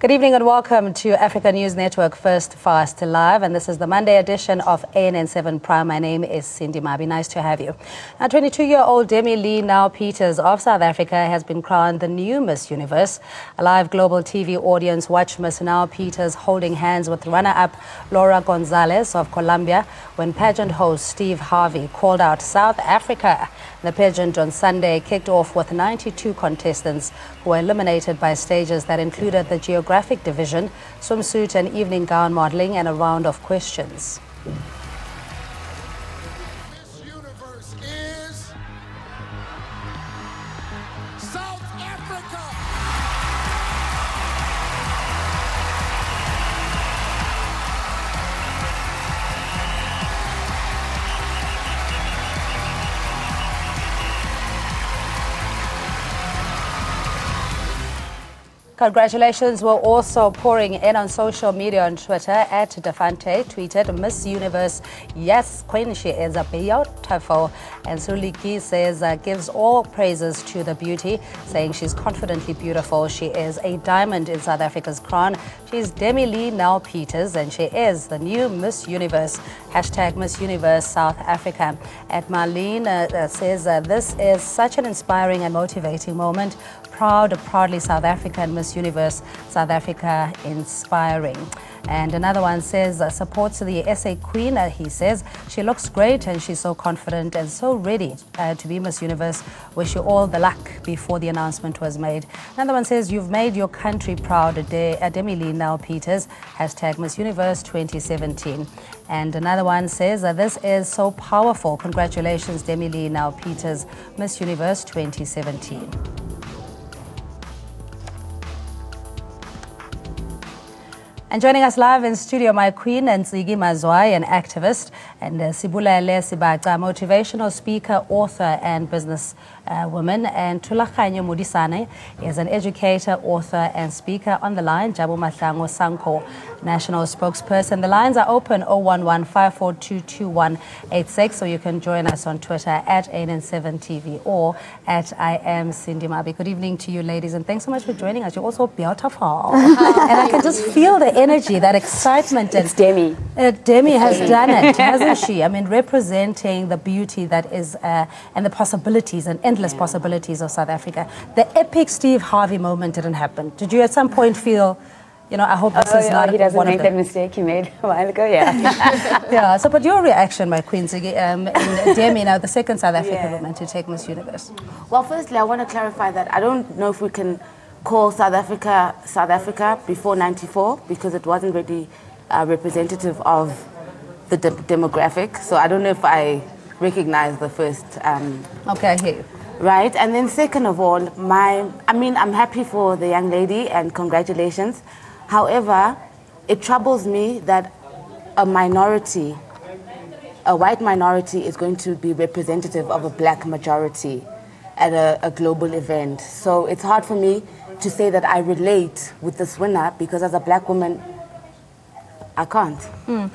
Good evening and welcome to Africa News Network First Fast Live, and this is the Monday edition of ANN7 Prime. My name is Cindy Mabi. Nice to have you. Now, 22-year-old Demi Lee Now Peters of South Africa has been crowned the new Miss Universe. A live global TV audience watched Miss Now Peters holding hands with runner-up Laura Gonzalez of Colombia when pageant host Steve Harvey called out South Africa. The pageant on Sunday kicked off with 92 contestants who were eliminated by stages that included the geographic division, swimsuit and evening gown modeling, and a round of questions. Miss Universe is South Africa. Congratulations were also pouring in on social media. On Twitter, at Defante tweeted, "Miss Universe, yes, Queen, she is a beautiful." And Suliki says, gives all praises to the beauty, saying she's confidently beautiful. She is a diamond in South Africa's crown. She's Demi Lee Now Peters, and she is the new Miss Universe. Hashtag Miss Universe South Africa. At Marlene says, this is such an inspiring and motivating moment. Proudly South Africa and Miss Universe South Africa inspiring. And another one says, supports the SA Queen. He says, she looks great and she's so confident and so ready to be Miss Universe. Wish you all the luck before the announcement was made. Another one says, you've made your country proud. Demi Lee Now Peters. Hashtag Miss Universe 2017. And another one says, this is so powerful. Congratulations, Demi Lee Now Peters, Miss Universe 2017. And joining us live in studio, my queen, Ntsigi Mazwai, an activist, and Sibulele Sibaca, motivational speaker, author, and business woman. And Tulakhanyo Mudisane is an educator, author, and speaker. On the line, Jabu Mahlango Sanko, national spokesperson. The lines are open 011-542-2186, so you can join us on Twitter at ANN7TV or at I am Cindy Mabi. Good evening to you, ladies, and thanks so much for joining us. You're also beautiful. And I can just feel the energy, that excitement. It's Demi. Demi has done it, hasn't she? I mean, representing the beauty that is and the possibilities and endless possibilities of South Africa. The epic Steve Harvey moment didn't happen. Did you at some point feel, you know, I hope this is not he doesn't one make of that them? mistake he made a while ago, yeah. Yeah, so but your reaction, my queen, and Demi, now the second South African woman to take Miss Universe. Well, firstly, I want to clarify that I don't know if we can call South Africa before '94 because it wasn't really representative of the demographic. So I don't know if I recognize the first. Okay, I hear you. Right, and then second of all, I'm happy for the young lady and congratulations. However, it troubles me that a white minority is going to be representative of a black majority at a global event. So it's hard for me to say that I relate with this winner because as a black woman, I can't. And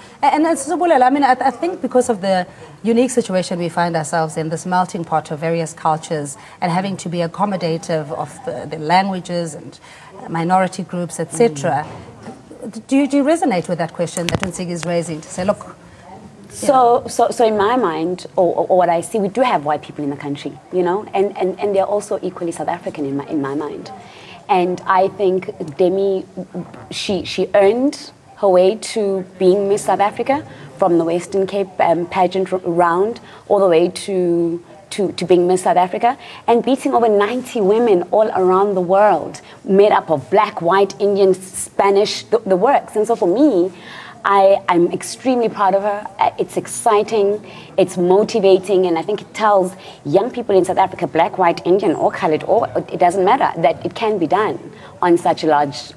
Subulele, I mean, I think because of the unique situation we find ourselves in, this melting pot of various cultures and having to be accommodative of the languages and minority groups, etc. Do you resonate with that question that Ntsigi is raising to say, look, So in my mind, or what I see, we do have white people in the country, you know, and they're also equally South African in my mind. And I think Demi, she earned her way to being Miss South Africa from the Western Cape pageant round all the way to being Miss South Africa and beating over 90 women all around the world, made up of black, white, Indian, Spanish, the works. And so for me, I'm extremely proud of her. It's exciting, it's motivating, and I think it tells young people in South Africa, black, white, Indian, or colored, or it doesn't matter, that it can be done on such a large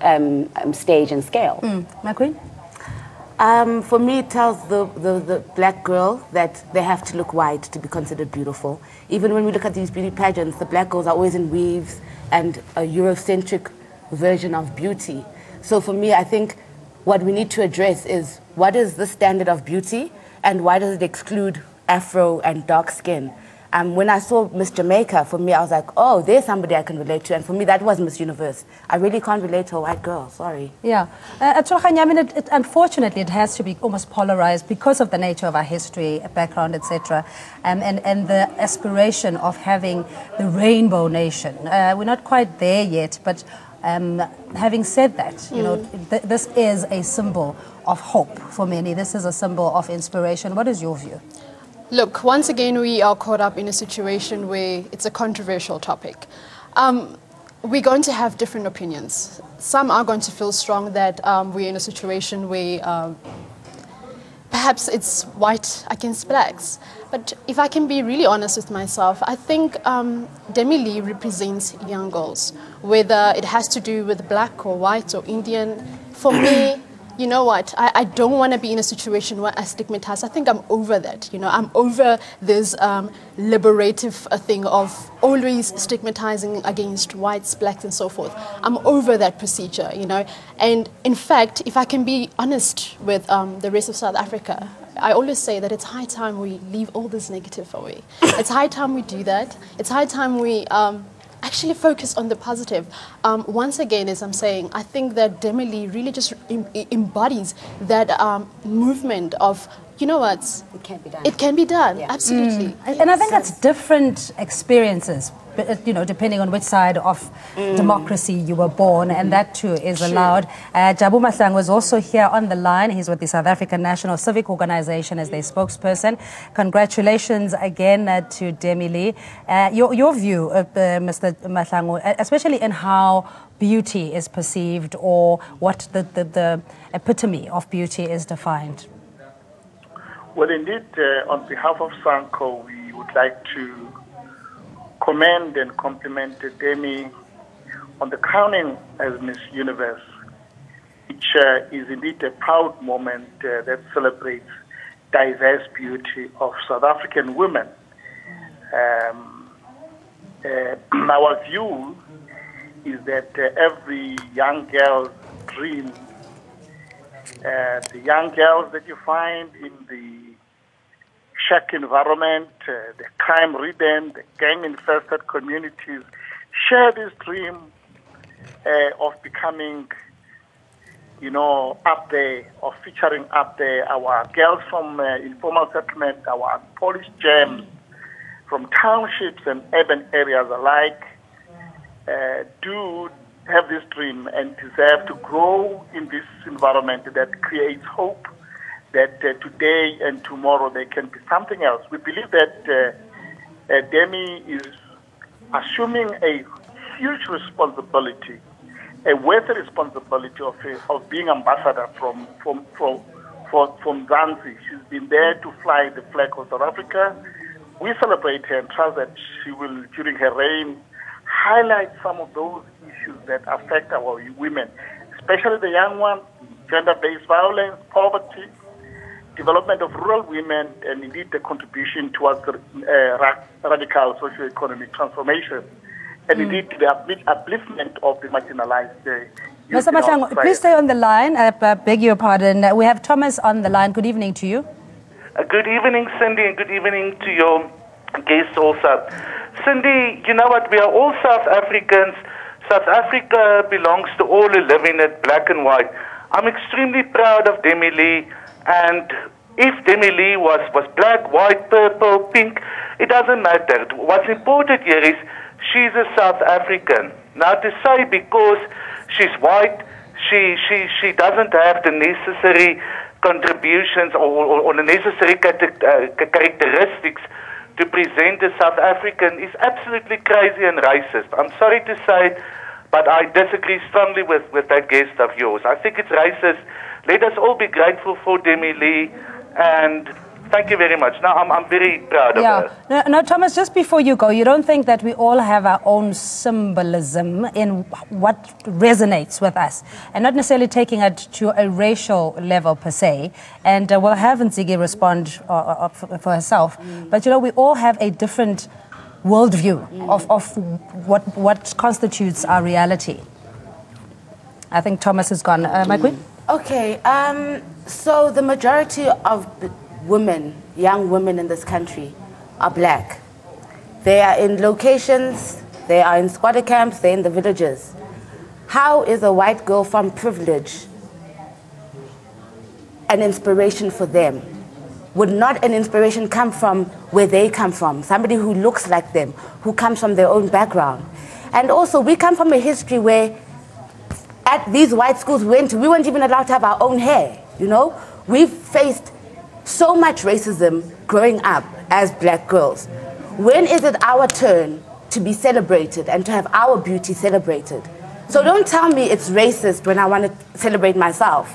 stage and scale. My queen? For me, it tells the black girl that they have to look white to be considered beautiful. Even when we look at these beauty pageants, the black girls are always in weaves and a Eurocentric version of beauty. So for me, I think what we need to address is what is the standard of beauty and why does it exclude Afro and dark skin? When I saw Miss Jamaica, for me, I was like, oh, there's somebody I can relate to. And for me, that was Miss Universe. I really can't relate to a white girl, sorry. Yeah. I mean, unfortunately, it has to be almost polarized because of the nature of our history, background, etc., and the aspiration of having the rainbow nation. We're not quite there yet, but having said that, you know, this is a symbol of hope for many. This is a symbol of inspiration. What is your view? Look, once again, we are caught up in a situation where it's a controversial topic. We're going to have different opinions. Some are going to feel strong that we're in a situation where perhaps it's white against blacks. But if I can be really honest with myself, I think Demi Lee represents young girls, whether it has to do with black or white or Indian. For me, you know what, I don't want to be in a situation where I stigmatize. I think I'm over that, you know. I'm over this liberative thing of always stigmatizing against whites, blacks, and so forth. I'm over that procedure, you know. And in fact, if I can be honest with the rest of South Africa, I always say that it's high time we leave all this negative away. It's high time we do that. It's high time we actually focus on the positive. Once again, as I'm saying, I think that Demi Lee really just embodies that movement of, you know what? It can be done. It can be done, yeah. Absolutely. And I think that's different experiences, you know, depending on which side of democracy you were born, and that too is allowed. Jabu Mahlang was also here on the line. He's with the South African National Civic Organization as their spokesperson. Congratulations again to Demi Lee. Your view, Mr. Mahlang, especially in how beauty is perceived, or what the epitome of beauty is defined. Well, indeed, on behalf of Sanko, we would like to commend and compliment Demi on the crowning as Miss Universe, which is indeed a proud moment that celebrates diverse beauty of South African women. Our view is that every young girl's dream, the young girls that you find in the shack environment, the crime-ridden, the gang-infested communities, share this dream of becoming, you know, up there, of featuring up there. Our girls from informal settlement, our polished gems from townships and urban areas alike do have this dream and deserve to grow in this environment that creates hope, that today and tomorrow they can be something else. We believe that Demi is assuming a huge responsibility, a worthy responsibility of being ambassador from Zanzi. She's been there to fly the flag of South Africa. We celebrate her and trust that she will, during her reign, highlight some of those issues that affect our women, especially the young ones: gender-based violence, poverty, development of rural women, and indeed the contribution towards radical socio-economic transformation, and indeed the upliftment of the marginalized. Mr. Mahlang, please stay on the line. I beg your pardon. We have Thomas on the line. Good evening to you. Good evening, Cindy, and good evening to your guests also. Cindy, you know what? We are all South Africans. South Africa belongs to all who live in it, black and white. I'm extremely proud of Demi Lee, and if Demi Lee was black, white, purple, pink, it doesn't matter. What's important here is she's a South African. Now, to say because she's white, she doesn't have the necessary contributions or the necessary characteristics to present as South African is absolutely crazy and racist. I'm sorry to say it, but I disagree strongly with that guest of yours. I think it's racist. Let us all be grateful for Demi Lee, and thank you very much. Now, I'm very proud of her. No, Thomas, just before you go, you don't think that we all have our own symbolism in what resonates with us, and not necessarily taking it to a racial level per se, and we'll have Nzigi respond for herself, but you know, we all have a different worldview of what constitutes our reality. I think Thomas is gone. My queen? Okay, so the majority of women, young women in this country, are black. They are in locations, they are in squatter camps, they're in the villages. How is a white girl from privilege an inspiration for them? Would not an inspiration come from where they come from? Somebody who looks like them, who comes from their own background. And also, we come from a history where at these white schools we weren't even allowed to have our own hair, you know? We've faced so much racism growing up as black girls. When is it our turn to be celebrated and to have our beauty celebrated? So don't tell me it's racist when I want to celebrate myself.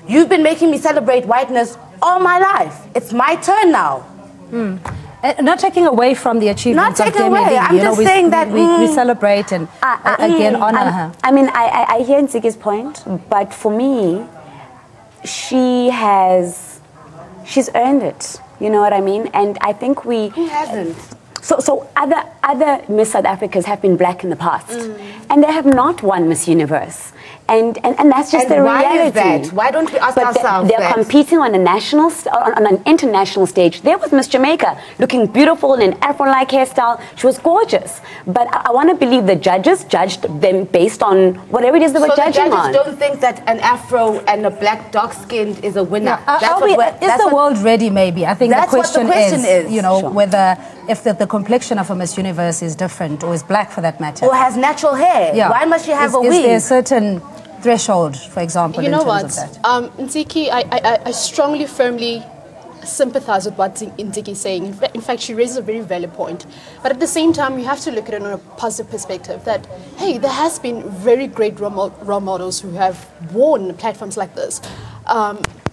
You've been making me celebrate whiteness all my life. It's my turn now. Not taking away from the achievements Not of taking Demi away. Lee. I'm just saying that we celebrate and again honor her. I mean, I hear Nziki's point, but for me, she's earned it. You know what I mean? And I think Who hasn't? So other Miss South Africas have been black in the past, and they have not won Miss Universe. And that's just the reality. Why is that? Why don't we ask ourselves they're that? competing on on an international stage. There was Miss Jamaica, looking beautiful in an Afro-like hairstyle. She was gorgeous. But I want to believe the judges judged them based on whatever it is they were judging on. So the judges don't think that an Afro and a black dark-skinned is a winner. Is the world ready, maybe? I think the question, is, you know, whether if the complexion of a Miss Universe is different or is black for that matter. Or has natural hair. Yeah. Why must she have a Is weave? there a certain threshold, for example, You in know terms what, of that? Nziki, I strongly, firmly sympathize with what Nziki is saying. In fact, she raises a very valid point. But at the same time, you have to look at it on a positive perspective that, hey, there has been very great role models who have worn platforms like this.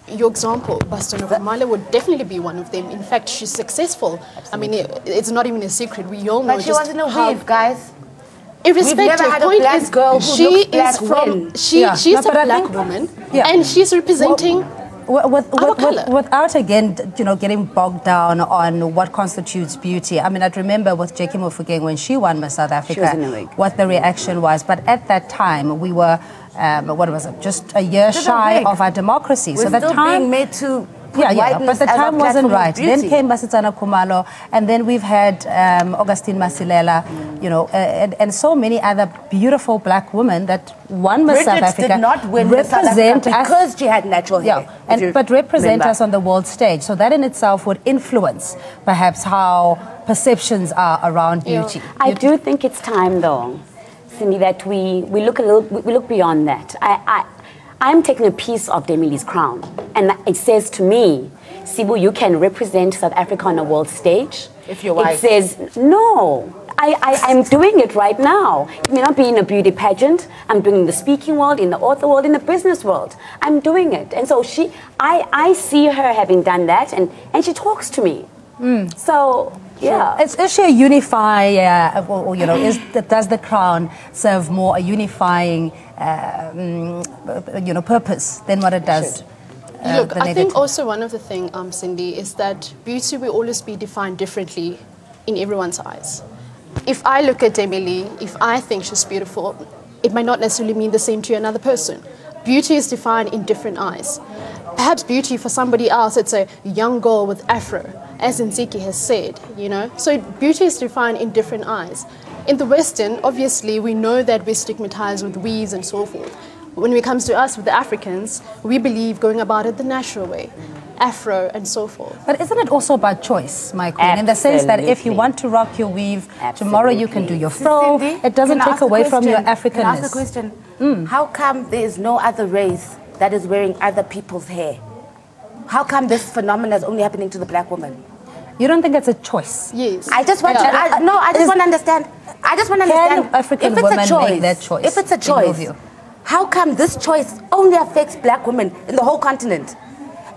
Your example, Baston Okumale would definitely be one of them. In fact, she's successful. Absolutely. I mean, it's not even a secret. We all know But she just wasn't a how... weave, guys. Irrespective, We've never had a point black is, girl who she looks is black from win. she's No, a but I black think- woman, Yeah. and she's representing. Without again, you know, getting bogged down on what constitutes beauty. I mean, I'd remember with Jackie Mofokeng when she won Miss South Africa, was in a wig. what the reaction was. But at that time, we were, what was it, just a year Just a shy wig. of our democracy. We're so the still time being made to put but whiteness the as a time wasn't platform of right. Then beauty. came Basitsana Khumalo, and then we've had Augustine Masilela, you know, and so many other beautiful black women that won Miss South Bridget Africa. did not win Miss South Africa because she had natural hair. But represent remember. us on the world stage. So that in itself would influence perhaps how perceptions are around beauty. I do think it's time, though, Cindy, that we look beyond that. I'm taking a piece of Demi Lee's crown, and it says to me, Sibu, you can represent South Africa on a world stage. If you're white. It says, no, I'm doing it right now. It may not be in a beauty pageant. I'm doing it in the speaking world, in the author world, in the business world. I'm doing it. And so I see her having done that, and she talks to me. So, yeah. Is she a unifier, or, you know, does the crown serve more a unifying, you know, purpose than what it does? Look, the I think negative? also one of the things, Cindy, is that beauty will always be defined differently in everyone's eyes. If I look at Demi Lee, if I think she's beautiful, it might not necessarily mean the same to another person. Beauty is defined in different eyes. Perhaps beauty for somebody else, it's a young girl with afro, as Nziki has said, you know. So beauty is defined in different eyes. In the Western, obviously, we know that we're stigmatized with weaves and so forth. When it comes to us, with the Africans, we believe going about it the natural way, afro and so forth. But isn't it also about choice, my queen? In the sense that if you want to rock your weave, tomorrow you can do your fro. Cindy, It doesn't can I take ask a away from your question? Can I ask a Africanness. question? How come there is no other race that is wearing other people's hair? How come this phenomenon is only happening to the black woman? You don't think it's a choice? Yes. I just want Yeah. to. I just want to understand. I just want to understand. Can African if it's women a choice, make that choice, if it's a in your choice, view? how come this choice only affects black women in the whole continent?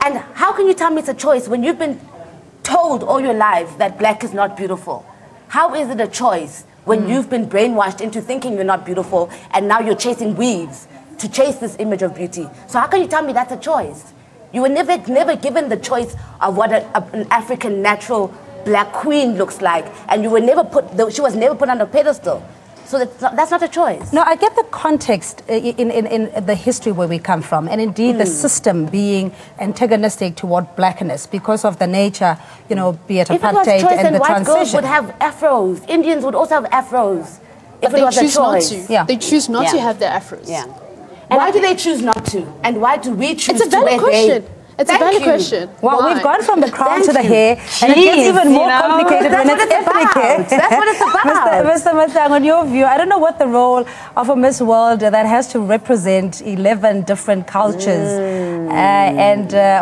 And how can you tell me it's a choice when you've been told all your life that black is not beautiful? How is it a choice when you've been brainwashed into thinking you're not beautiful and now you're chasing weaves to chase this image of beauty? So how can you tell me that's a choice? You were never given the choice of what an African natural black queen looks like, and you were never she was never put on a pedestal. So that's not a choice. No, I get the context in the history where we come from, and indeed the system being antagonistic toward blackness because of the nature, you know, be it If it was apartheid choice, and then the white girls transition. would have afros. Indians would also have afros. If But it was a choose not choice. to. Yeah. They choose not to Yeah. have their afros. Yeah. Why do they choose not to? And why do we choose It's a to valid wear question. they? It's a Thank valid you. question. Well, Why? we've gone from the crown Thank to the you. hair, and it gets Jeez, even more you know? complicated That's when what it's it's ethnic hair. about. That's what it's about. Mr. Masango, on your view, I don't know what the role of a Miss World that has to represent 11 different cultures.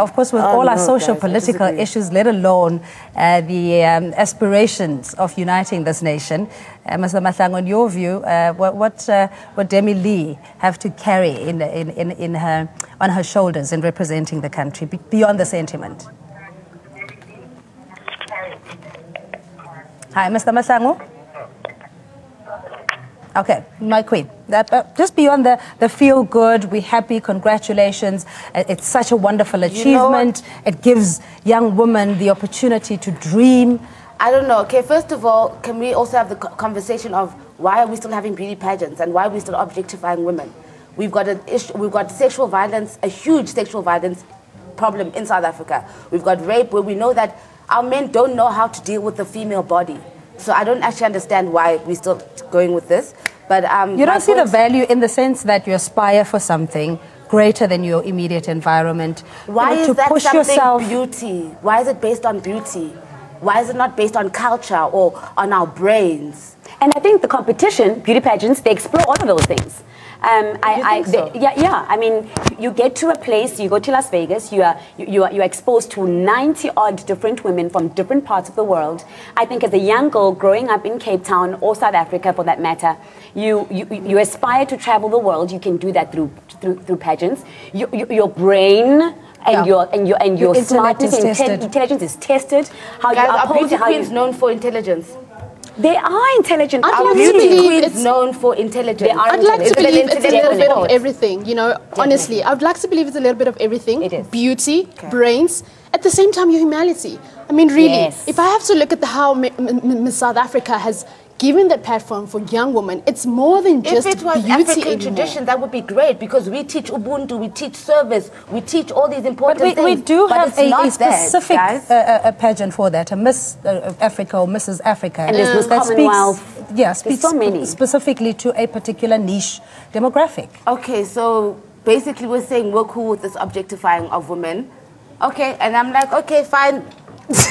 Of course, with all our no, social guys, I political disagree. issues, let alone the aspirations of uniting this nation. Mr. Masango, on your view, what Demi Lee have to carry on her shoulders in representing the country beyond the sentiment? Hi, Mr. Masango. Okay, my queen. Just beyond the feel good, we happy, congratulations. It's such a wonderful achievement. It gives young women the opportunity to dream. I don't know. Okay, first of all, can we also have the conversation of why are we still having beauty pageants and why are we still objectifying women? We've got an issue, we've got sexual violence, a huge sexual violence problem in South Africa. We've got rape where we know that our men don't know how to deal with the female body. So I don't actually understand why we're still going with this. But you don't see the value in the sense that you aspire for something greater than your immediate environment. Why is to that push something yourself? beauty? Why is it based on beauty? Why is it not based on culture or on our brains? And I think the competition, beauty pageants, they explore all of those things. Yeah. I mean, you get to a place, you go to Las Vegas, you're exposed to 90 odd different women from different parts of the world. I think as a young girl growing up in Cape Town or South Africa, for that matter, you aspire to travel the world. You can do that through pageants. Your brain. And your smartness and intelligence is tested. How Guys, you are oppose beauty it, how queens you, known for intelligence? they are intelligent. I'd Are like to beauty believe queens it's- known for intelligence? They are I'd like to It's an believe it's a little intellectual bit of sport. everything, you know, honestly. I'd like to believe it's a little bit of everything. It is. Beauty, brains, at the same time your humanity. I mean, really, Yes. if I have to look at how Miss South Africa has given that platform for young women, it's more than just If it was beauty African anymore. tradition, that would be great because we teach Ubuntu, we teach service, we teach all these important But we things. do but have it's not a specific that, guys. a pageant for that, a Miss Africa or Mrs. Africa. And there's Miss that Commonwealth. speaks so many. specifically to a particular niche demographic. Okay, so basically we're saying we're cool with this objectifying of women. Okay, and I'm like, okay, fine.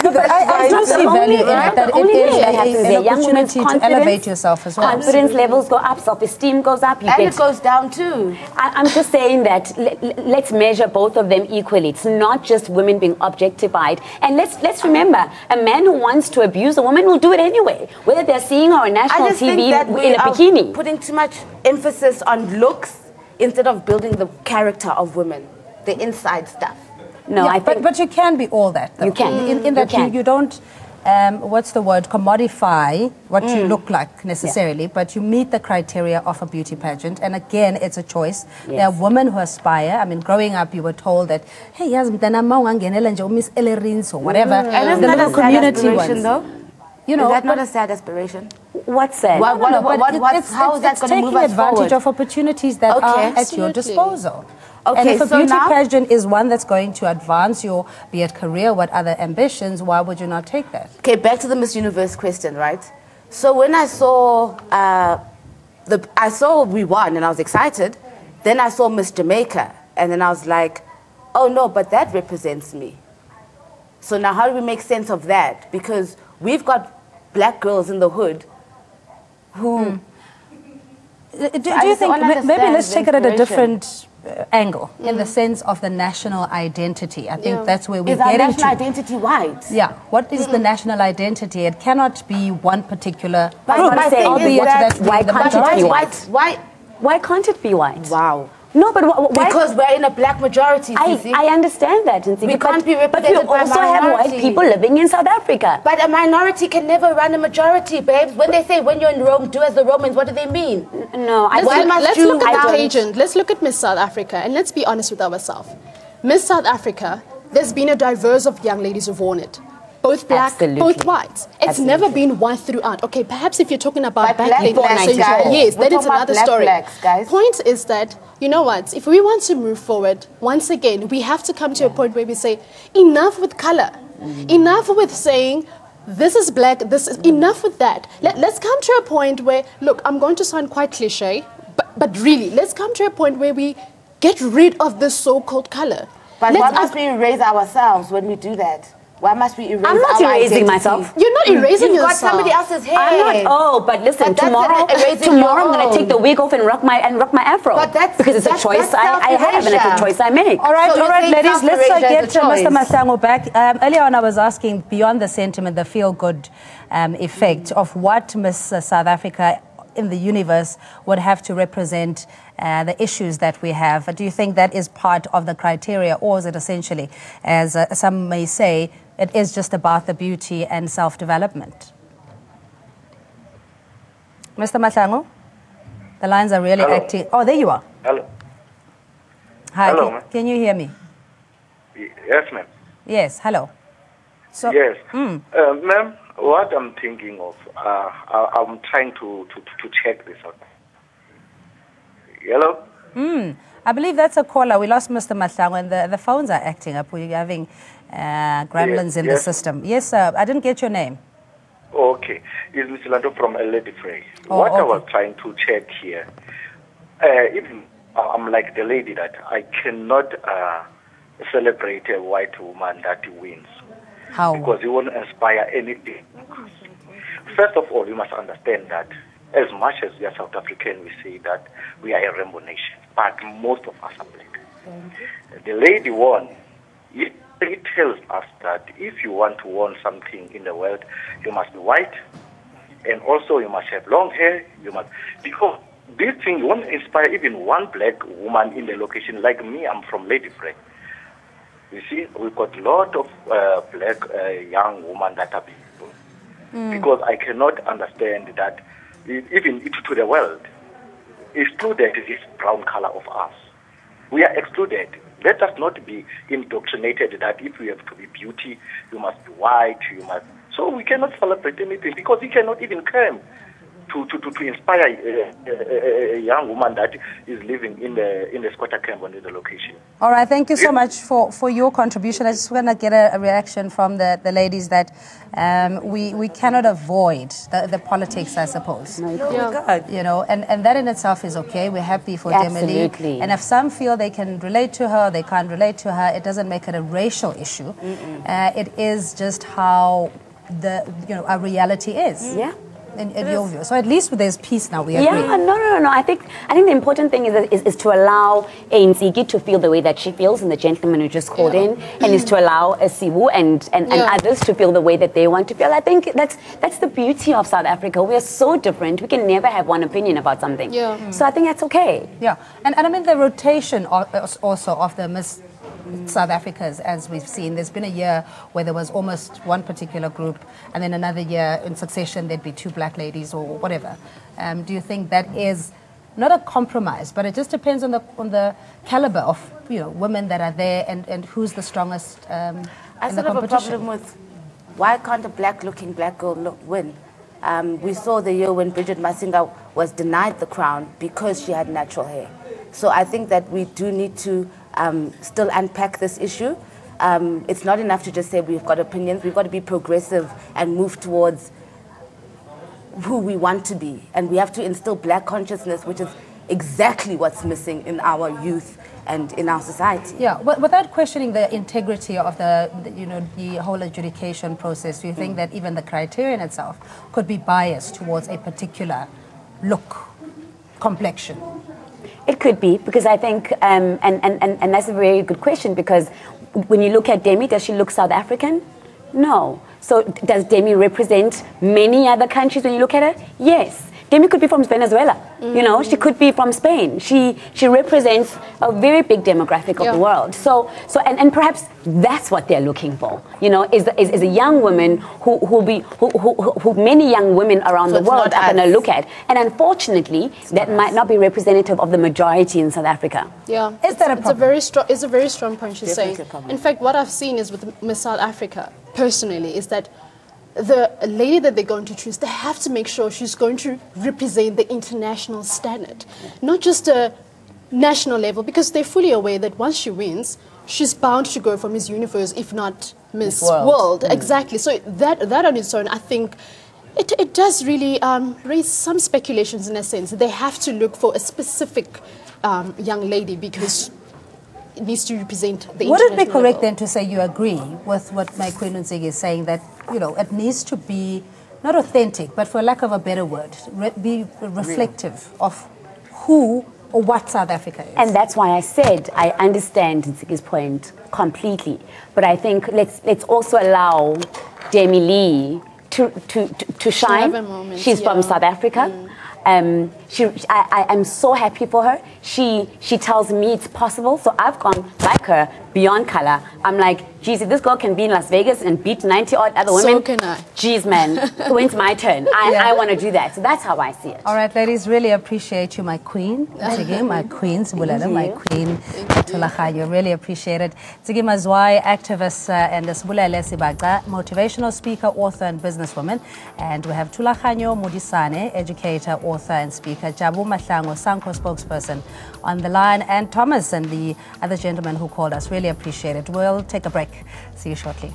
But I do see value in it, that it only is thing that happens an there. Young women's opportunity to elevate yourself as well. Confidence levels go up, self-esteem goes up. You And get, it goes down too. I'm just saying that let's measure both of them equally. It's not just women being objectified. And let's remember, a man who wants to abuse a woman will do it anyway, whether they're seeing her on I national just TV think that we in a are bikini. putting too much emphasis on looks instead of building the character of women, the inside stuff. No, I think but you can be all that, though. You can. In that You can. you don't, what's the word, commodify what you look like necessarily, but you meet the criteria of a beauty pageant. And again, it's a choice. There are women who aspire. I mean, growing up, you were told that, hey, yes, Miss Ellerins or whatever. And isn't the that little a sad community aspiration, ones. though? You know, Is that not but- a sad aspiration? what's that? What- No, no, but how is that it's going to move taking us advantage forward? of opportunities that Okay. are at your Absolutely. disposal. Okay, and if a so beauty now- pageant is one that's going to advance your, be it career, what other ambitions, why would you not take that? Okay, back to the Miss Universe question, right? So when I saw I saw we won and I was excited. Then I saw Miss Jamaica and then I was like, oh no, but that represents me. So now how do we make sense of that? Because we've got black girls in the hood who Do I you just think, don't maybe understand let's the take it at a inspiration. different angle, in the sense of the national identity. I think Yeah. that's where we're is our getting national to. identity white. Yeah, what is the national identity? It cannot be one particular But group, my thing is albeit that- that's why the can't it be majority. white? Why can't it be white? Wow. No, but why? Because we're in a black majority, Sisi. I understand that, Nsiki, We can't be but we represented by also have white minority. people living in South Africa. But a minority can never run a majority, babes. When they say when you're in Rome, do as the Romans, what do they mean? No, I Why must Let's you- look I at the don't- pageant. Let's look at Miss South Africa and let's be honest with ourselves. Miss South Africa, there's been a diverse of young ladies who've won it. both black, Absolutely. both white. It's Absolutely. never been white throughout. Okay, perhaps if you're talking about But back black then, blacks, century, guys. yes, We're that is talking about another black story. blacks, guys. Point is that, you know what, if we want to move forward, once again, we have to come to a point where we say, enough with color. Enough with saying, this is black, this is enough with that. Let's come to a point where, look, I'm going to sound quite cliche, but really, let's come to a point where we get rid of this so-called color. But Let's why must we erase ourselves when we do that? Why must we erase I'm not our erasing identity? myself. You're not erasing You've got yourself. somebody else's hair. I'm not. Oh, but listen. But that's Tomorrow, erasing tomorrow your I'm going to take the own. wig off and rock my afro. But that's- because it's a that's choice I have and it's a self-erasure. choice I make. All right, So all you're right, saying ladies, let's self-erasure get is a Mr. choice. Mahlangu back. Earlier on, I was asking, beyond the sentiment, the feel-good effect of what Miss South Africa in the universe would have to represent the issues that we have. Do you think that is part of the criteria, or is it essentially, as some may say, it is just about the beauty and self-development? Mr. Mahlangu, the lines are really Hello. active. Oh, there you are. Hello. Hi, Hello, ma'am. can you hear me? Yes, ma'am. Yes, hello. So, Yes. Ma'am, what I'm thinking of, I'm trying to check this out. Hello? I believe that's a caller. We lost Mr. Mahlangu and the phones are acting up. We're having gremlins in the yes. system. Yes, sir. I didn't get your name. Okay. It's Mr. Lando from Lady Frey. Oh, What I okay. was trying to check here, even I'm like the lady that I cannot celebrate a white woman that wins. How? Because it won't inspire anything. First of all, you must understand that as much as we are South African, we say that we are a rainbow nation, but most of us are black. The lady won. It tells us that if you want to win something in the world, you must be white, and also you must have long hair. You must, because this thing won't inspire even one black woman in the location. Like me, I'm from Lady Frey. You see, we've got a lot of black young women that are beautiful. Because I cannot understand that even to the world, excluded this brown color of us. We are excluded. Let us not be indoctrinated that if you have to be beauty, you must be white, you must. So we cannot celebrate anything because we cannot even come to inspire a young woman that is living in the squatter camp on the location. All right, thank you so much for your contribution. I just want to get a reaction from the ladies that we cannot avoid the politics, I suppose. You know, and that in itself is okay. We're happy for Demily. Absolutely. And if some feel they can relate to her, they can't relate to her, it doesn't make it a racial issue. It is just how our reality is. Yeah. In your view. So at least there's peace now, we agree. Yeah, no. I think the important thing is to allow ANC to feel the way that she feels, and the gentleman who just called in, and is to allow Sibu and others to feel the way that they want to feel. I think that's the beauty of South Africa. We are so different. We can never have one opinion about something. Yeah. So I think that's okay. Yeah, and I mean the rotation also of the Miss South Africas, as we've seen. There's been a year where there was almost one particular group, and then another year in succession there'd be two black ladies or whatever. Do you think that is not a compromise, but it just depends on the caliber of women that are there and who's the strongest I in sort the of have a competition? problem with why can't a black-looking black girl win? We saw the year when Bridget Masinga was denied the crown because she had natural hair. So I think that we do need to still unpack this issue. It's not enough to just say we've got opinions. We've got to be progressive and move towards who we want to be. And we have to instill black consciousness, which is exactly what's missing in our youth and in our society. Yeah, but without questioning the integrity of the whole adjudication process, do you think that even the criterion itself could be biased towards a particular look, complexion? It could be, because I think, and that's a very good question, because when you look at Demi, does she look South African? No. So does Demi represent many other countries when you look at her? Yes. Demi could be from Venezuela. You know, she could be from Spain. She represents a very big demographic of the world. So and perhaps that's what they're looking for. You know, is a young woman who many young women around the world are going to look at. And unfortunately, that might not be representative of the majority in South Africa. Yeah, is that a problem? It's a very strong point she's saying. In fact, what I've seen is with Miss South Africa personally is that the lady that they're going to choose, they have to make sure she's going to represent the international standard, not just a national level, because they're fully aware that once she wins, she's bound to go for Miss Universe, if not Miss World. Exactly. So that on its own, I think it does really raise some speculations in a sense. They have to look for a specific young lady because it needs to represent the Would it be international correct level. then to say you agree with what my Queen Nzigi is saying, that, you know, it needs to be not authentic, but for lack of a better word, be reflective of who or what South Africa is? And that's why I said I understand Nzigi's point completely, but I think let's also allow Demi Lee to shine. have a moment, She's from South Africa. I am so happy for her. She tells me it's possible. So I've gone like her beyond color. I'm like, geez, if this girl can be in Las Vegas and beat 90 odd other women, So can I. Geez, man, when's my turn? I want to do that. So that's how I see it. All right, ladies, really appreciate you, my queen. Nzigi, my queen, Sibulele, my queen, Thulaganyo. Really appreciate it. Nzigi Mazwai, activist, and Sibulele Sibaga, motivational speaker, author, and businesswoman. And we have Thulaganyo Modisane, educator, author, and speaker. Jabu Mahlango, Sanko spokesperson on the line. And Thomas and the other gentleman who called us. Really appreciate it. We'll take a break. See you shortly.